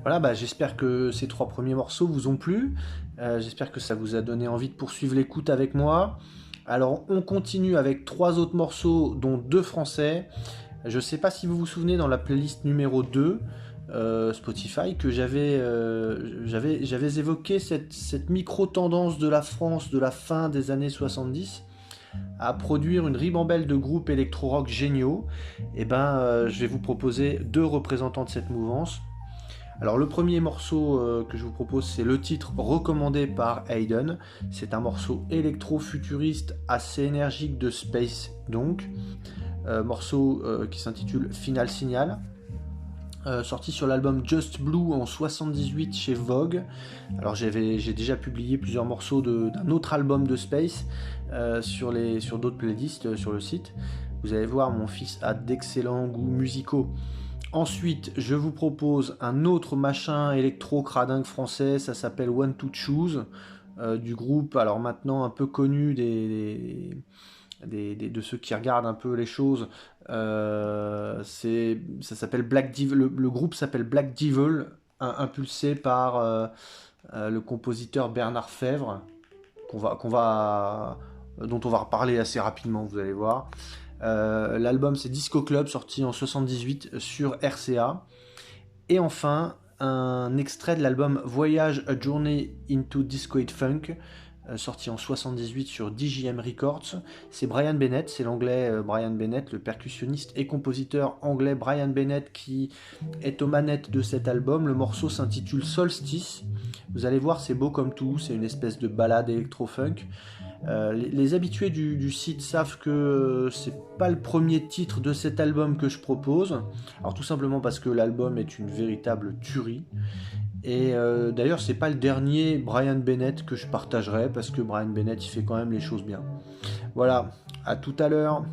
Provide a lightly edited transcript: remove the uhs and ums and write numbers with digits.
Voilà, bah, j'espère que ces 3 premiers morceaux vous ont plu. J'espère que ça vous a donné envie de poursuivre l'écoute avec moi. Alors, on continue avec 3 autres morceaux, dont 2 français. Je sais pas si vous vous souvenez, dans la playlist numéro 2 Spotify, que j'avais évoqué cette micro-tendance de la France de la fin des années 70 à produire une ribambelle de groupes électro-rock géniaux. Et ben, je vais vous proposer 2 représentants de cette mouvance. Alors le premier morceau que je vous propose, c'est le titre recommandé par Hayden. C'est un morceau électro-futuriste assez énergique de Space, donc morceau qui s'intitule Final Signal, sorti sur l'album Just Blue en 78 chez Vogue. Alors j'ai déjà publié plusieurs morceaux d'un autre album de Space sur d'autres playlists sur le site. Vous allez voir, mon fils a d'excellents goûts musicaux. Ensuite, je vous propose un autre machin électro-cradingue français, ça s'appelle One to Choose, du groupe, alors maintenant un peu connu de ceux qui regardent un peu les choses. Ça s'appelle Black Devil, le groupe s'appelle Black Devil, impulsé par le compositeur Bernard Fèvre, dont on va reparler assez rapidement, vous allez voir. L'album c'est Disco Club, sorti en 78 sur RCA. Et enfin, un extrait de l'album Voyage A Journey into Discoid Funk, sorti en 78 sur DJM Records. C'est Brian Bennett, c'est l'anglais Brian Bennett, le percussionniste et compositeur anglais Brian Bennett qui est aux manettes de cet album. Le morceau s'intitule Solstice. Vous allez voir, c'est beau comme tout, c'est une espèce de balade électro-funk. Les habitués du site savent que c'est pas le premier titre de cet album que je propose. Alors tout simplement parce que l'album est une véritable tuerie. Et d'ailleurs c'est pas le dernier Brian Bennett que je partagerai, parce que Brian Bennett il fait quand même les choses bien. Voilà, à tout à l'heure.